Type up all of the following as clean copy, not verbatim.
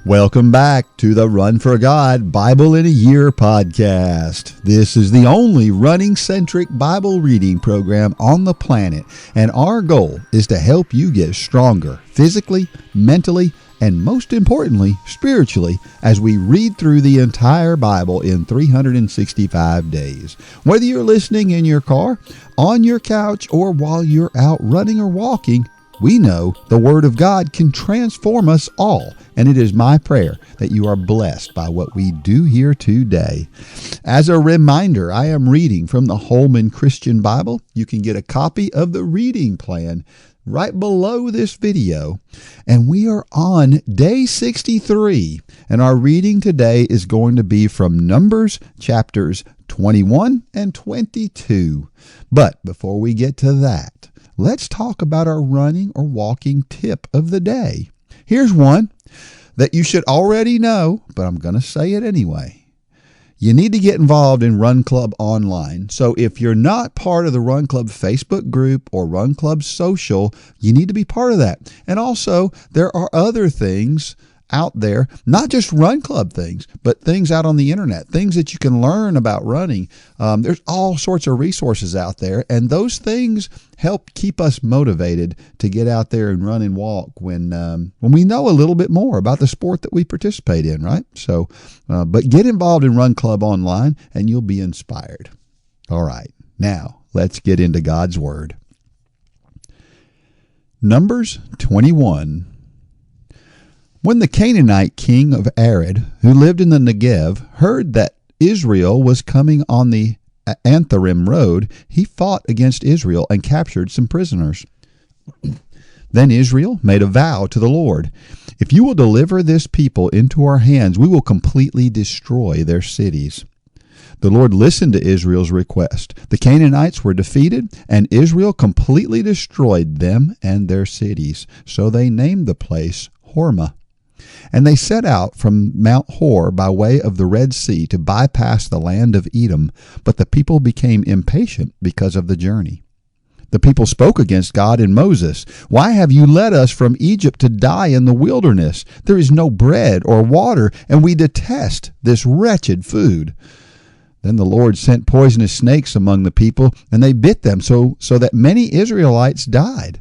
Welcome back to the Run for God Bible in a Year podcast. This is the only running-centric Bible reading program on the planet, and our goal is to help you get stronger physically, mentally, and most importantly, spiritually, as we read through the entire Bible in 365 days. Whether you're listening in your car, on your couch, or while you're out running or walking, we know the Word of God can transform us all, and it is my prayer that you are blessed by what we do here today. As a reminder, I am reading from the Holman Christian Bible. You can get a copy of the reading plan right below this video, and we are on day 63, and our reading today is going to be from Numbers chapters 21 and 22. But before we get to that, let's talk about our running or walking tip of the day. Here's one that you should already know, but I'm going to say it anyway. You need to get involved in Run Club Online. So if you're not part of the Run Club Facebook group or Run Club Social, you need to be part of that. And also, there are other things out there, not just Run Club things, but things out on the internet, things that you can learn about running. There's all sorts of resources out there, and those things help keep us motivated to get out there and run and walk when we know a little bit more about the sport that we participate in, right? So, but get involved in Run Club Online, and you'll be inspired. All right, now let's get into God's Word. Numbers 21. When the Canaanite king of Arad, who lived in the Negev, heard that Israel was coming on the Antharim road, he fought against Israel and captured some prisoners. Then Israel made a vow to the Lord, "If you will deliver this people into our hands, we will completely destroy their cities." The Lord listened to Israel's request. The Canaanites were defeated, and Israel completely destroyed them and their cities. So they named the place Hormah. And they set out from Mount Hor by way of the Red Sea to bypass the land of Edom, but the people became impatient because of the journey. The people spoke against God and Moses. "Why have you led us from Egypt to die in the wilderness? There is no bread or water, and we detest this wretched food." Then the Lord sent poisonous snakes among the people, and they bit them so that many Israelites died.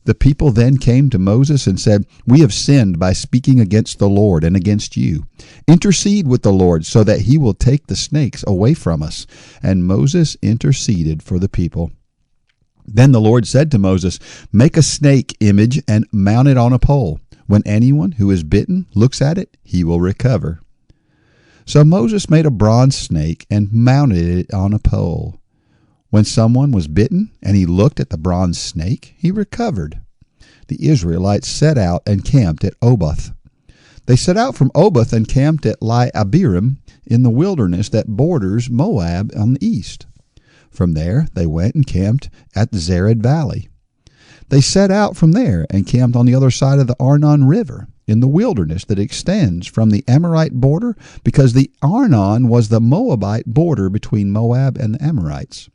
The people then came to Moses and said, "We have sinned by speaking against the Lord and against you. Intercede with the Lord so that he will take the snakes away from us." And Moses interceded for the people. Then the Lord said to Moses, "Make a snake image and mount it on a pole. When anyone who is bitten looks at it, he will recover." So Moses made a bronze snake and mounted it on a pole. When someone was bitten and he looked at the bronze snake, he recovered. The Israelites set out and camped at Oboth. They set out from Oboth and camped at Abiram in the wilderness that borders Moab on the east. From there they went and camped at the Zered Valley. They set out from there and camped on the other side of the Arnon River in the wilderness that extends from the Amorite border, because the Arnon was the Moabite border between Moab and the Amorites.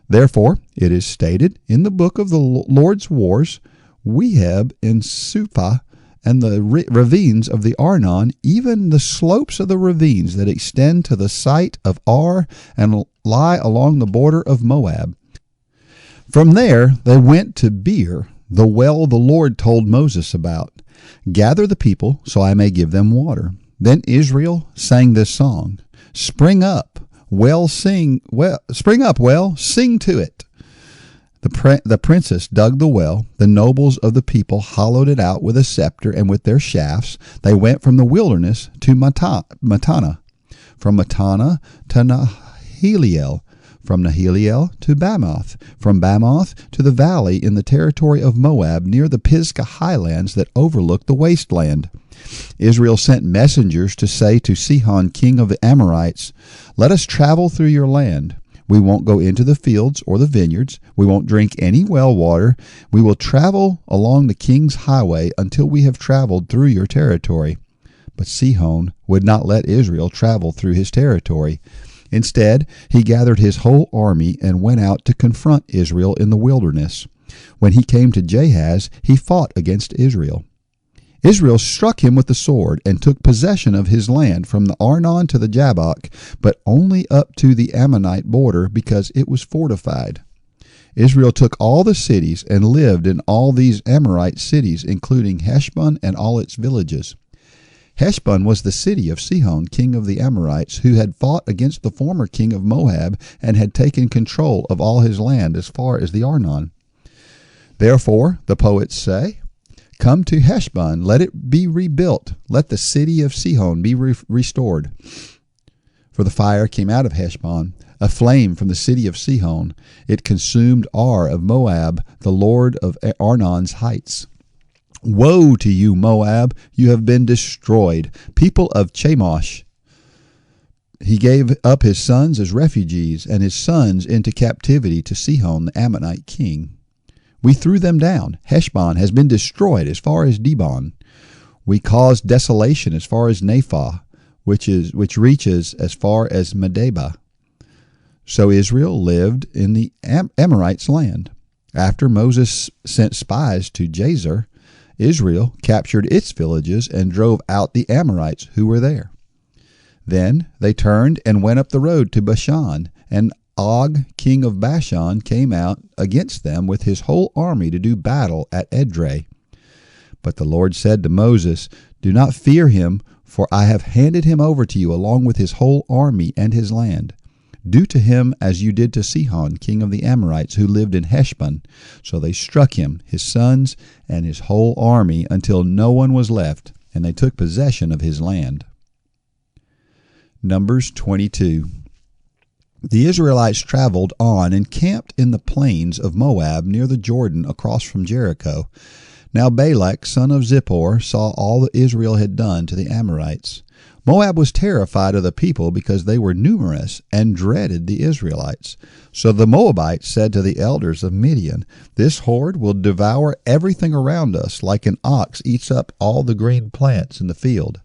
Therefore, it is stated in the book of the Lord's wars, Weheb and Suphah, and the ravines of the Arnon, even the slopes of the ravines that extend to the site of Ar and lie along the border of Moab. From there they went to Beer, the well the Lord told Moses about. "Gather the people so I may give them water." Then Israel sang this song, "Spring up, well, sing to it." The princess dug the well. The nobles of the people hollowed it out with a scepter and with their shafts. They went from the wilderness to Matana, from Matana to Nahaliel, from Nahaliel to Bamoth, from Bamoth to the valley in the territory of Moab near the Pisgah highlands that overlook the wasteland. Israel sent messengers to say to Sihon, king of the Amorites, "Let us travel through your land. We won't go into the fields or the vineyards. We won't drink any well water. We will travel along the king's highway until we have traveled through your territory." But Sihon would not let Israel travel through his territory. Instead, he gathered his whole army and went out to confront Israel in the wilderness. When he came to Jahaz, he fought against Israel. Israel struck him with the sword and took possession of his land from the Arnon to the Jabbok, but only up to the Ammonite border because it was fortified. Israel took all the cities and lived in all these Amorite cities, including Heshbon and all its villages. Heshbon was the city of Sihon, king of the Amorites, who had fought against the former king of Moab and had taken control of all his land as far as the Arnon. Therefore, the poets say, "Come to Heshbon, let it be rebuilt, let the city of Sihon be restored." For the fire came out of Heshbon, a flame from the city of Sihon. It consumed Ar of Moab, the lord of Arnon's heights. Woe to you, Moab! You have been destroyed, people of Chemosh. He gave up his sons as refugees, and his sons into captivity to Sihon, the Ammonite king. We threw them down. Heshbon has been destroyed as far as Dibon. We caused desolation as far as Naphah, which reaches as far as Medeba. So Israel lived in the Amorites' land. After Moses sent spies to Jazer, Israel captured its villages and drove out the Amorites who were there. Then they turned and went up the road to Bashan, and Og, king of Bashan, came out against them with his whole army to do battle at Edrei. But the Lord said to Moses, "Do not fear him, for I have handed him over to you along with his whole army and his land. Do to him as you did to Sihon, king of the Amorites, who lived in Heshbon." So they struck him, his sons, and his whole army, until no one was left, and they took possession of his land. Numbers 22. The Israelites traveled on and camped in the plains of Moab near the Jordan across from Jericho. Now Balak, son of Zippor, saw all that Israel had done to the Amorites. Moab was terrified of the people because they were numerous and dreaded the Israelites. So the Moabites said to the elders of Midian, "This horde will devour everything around us, like an ox eats up all the green plants in the field."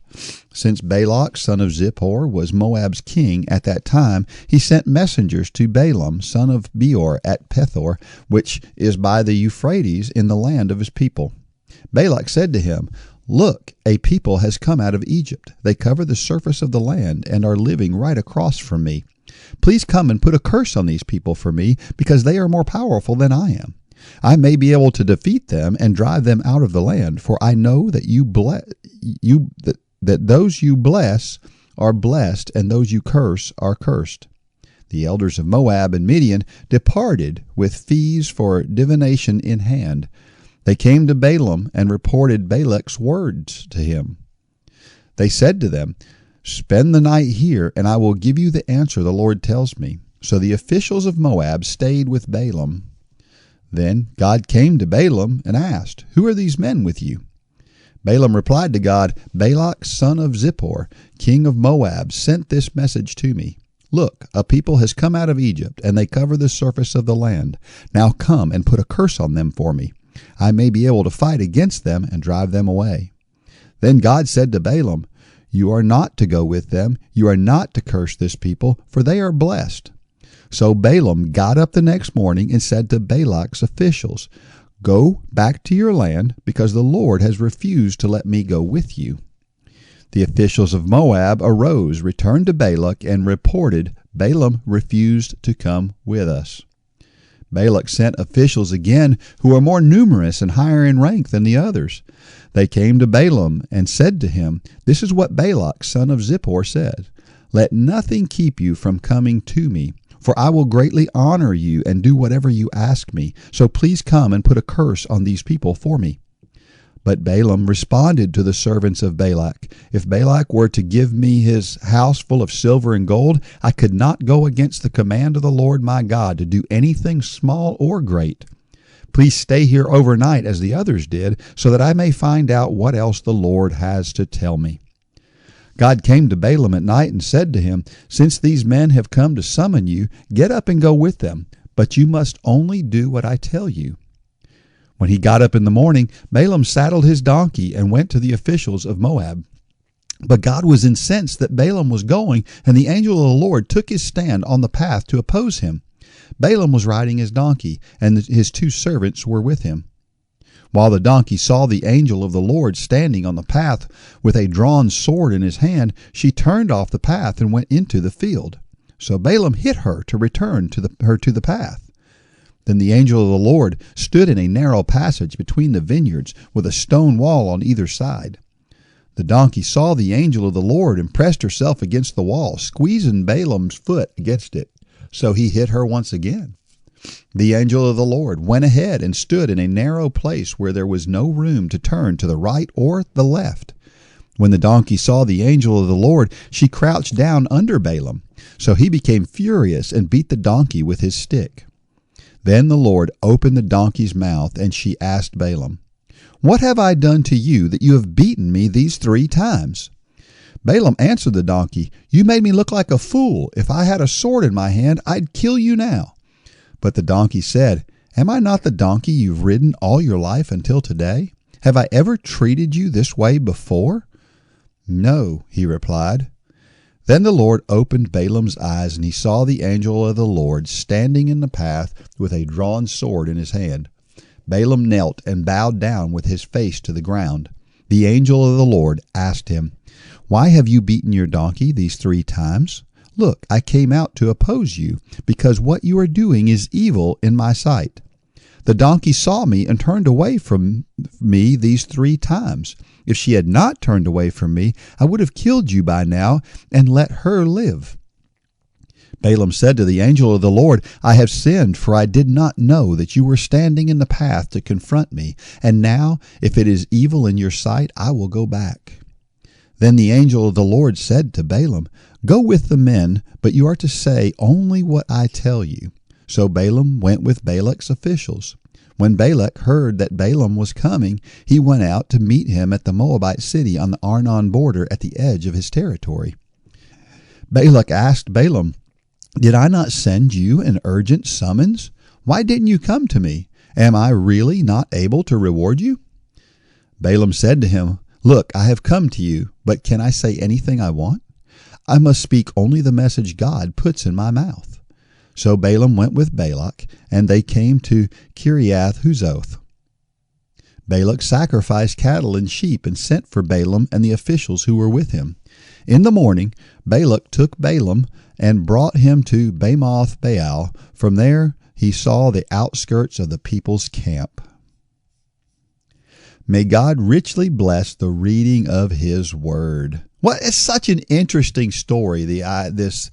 Since Balak, son of Zippor, was Moab's king at that time, he sent messengers to Balaam, son of Beor, at Pethor, which is by the Euphrates, in the land of his people. Balak said to him, "Look, a people has come out of Egypt. They cover the surface of the land and are living right across from me. Please come and put a curse on these people for me, because they are more powerful than I am. I may be able to defeat them and drive them out of the land, for I know that that those you bless are blessed, and those you curse are cursed." The elders of Moab and Midian departed with fees for divination in hand. They came to Balaam and reported Balak's words to him. They said to them, "Spend the night here, and I will give you the answer the Lord tells me." So the officials of Moab stayed with Balaam. Then God came to Balaam and asked, "Who are these men with you?" Balaam replied to God, "Balak, son of Zippor, king of Moab, sent this message to me. Look, a people has come out of Egypt, and they cover the surface of the land. Now come and put a curse on them for me. I may be able to fight against them and drive them away." Then God said to Balaam, "You are not to go with them. You are not to curse this people, for they are blessed." So Balaam got up the next morning and said to Balak's officials, "Go back to your land, because the Lord has refused to let me go with you." The officials of Moab arose, returned to Balak, and reported, "Balaam refused to come with us." Balak sent officials again who were more numerous and higher in rank than the others. They came to Balaam and said to him, "This is what Balak, son of Zippor, said. Let nothing keep you from coming to me, for I will greatly honor you and do whatever you ask me. So please come and put a curse on these people for me." But Balaam responded to the servants of Balak, "If Balak were to give me his house full of silver and gold, I could not go against the command of the Lord my God to do anything small or great. Please stay here overnight as the others did, so that I may find out what else the Lord has to tell me." God came to Balaam at night and said to him, "Since these men have come to summon you, get up and go with them, but you must only do what I tell you." When he got up in the morning, Balaam saddled his donkey and went to the officials of Moab. But God was incensed that Balaam was going, and the angel of the Lord took his stand on the path to oppose him. Balaam was riding his donkey, and his two servants were with him. While the donkey saw the angel of the Lord standing on the path with a drawn sword in his hand, she turned off the path and went into the field. So Balaam hit her to return her to the path. Then the angel of the Lord stood in a narrow passage between the vineyards, with a stone wall on either side. The donkey saw the angel of the Lord and pressed herself against the wall, squeezing Balaam's foot against it. So he hit her once again. The angel of the Lord went ahead and stood in a narrow place where there was no room to turn to the right or the left. When the donkey saw the angel of the Lord, she crouched down under Balaam. So he became furious and beat the donkey with his stick. Then the Lord opened the donkey's mouth, and she asked Balaam, "What have I done to you that you have beaten me these 3 times?" Balaam answered the donkey, "You made me look like a fool. If I had a sword in my hand, I'd kill you now." But the donkey said, "Am I not the donkey you've ridden all your life until today? Have I ever treated you this way before?" "No," he replied. Then the Lord opened Balaam's eyes, and he saw the angel of the Lord standing in the path with a drawn sword in his hand. Balaam knelt and bowed down with his face to the ground. The angel of the Lord asked him, "Why have you beaten your donkey these 3 times? Look, I came out to oppose you, because what you are doing is evil in my sight. The donkey saw me and turned away from me these 3 times. If she had not turned away from me, I would have killed you by now and let her live." Balaam said to the angel of the Lord, "I have sinned, for I did not know that you were standing in the path to confront me. And now, if it is evil in your sight, I will go back." Then the angel of the Lord said to Balaam, "Go with the men, but you are to say only what I tell you." So Balaam went with Balak's officials. When Balak heard that Balaam was coming, he went out to meet him at the Moabite city on the Arnon border at the edge of his territory. Balak asked Balaam, "Did I not send you an urgent summons? Why didn't you come to me? Am I really not able to reward you?" Balaam said to him, "Look, I have come to you, but can I say anything I want? I must speak only the message God puts in my mouth." So Balaam went with Balak, and they came to Kiriath Huzoth. Balak sacrificed cattle and sheep and sent for Balaam and the officials who were with him. In the morning, Balak took Balaam and brought him to Bamoth Baal. From there he saw the outskirts of the people's camp. May God richly bless the reading of His Word. Well, it's such an interesting story, this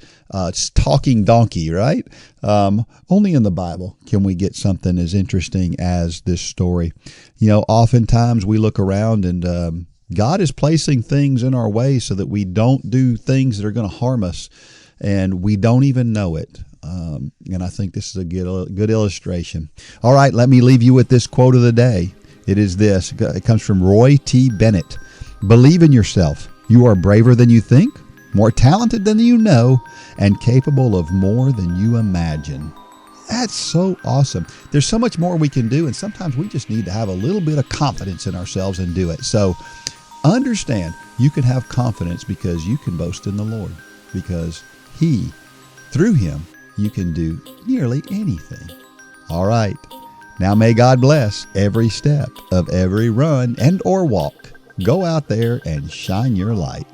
talking donkey, right? Only in the Bible can we get something as interesting as this story. You know, oftentimes we look around and God is placing things in our way so that we don't do things that are going to harm us, and we don't even know it. And I think this is a good illustration. All right, let me leave you with this quote of the day. It is this. It comes from Roy T. Bennett. "Believe in yourself. You are braver than you think, more talented than you know, and capable of more than you imagine." That's so awesome. There's so much more we can do, and sometimes we just need to have a little bit of confidence in ourselves and do it. So understand, you can have confidence because you can boast in the Lord, because through Him, you can do nearly anything. All right. Now may God bless every step of every run and or walk. Go out there and shine your light.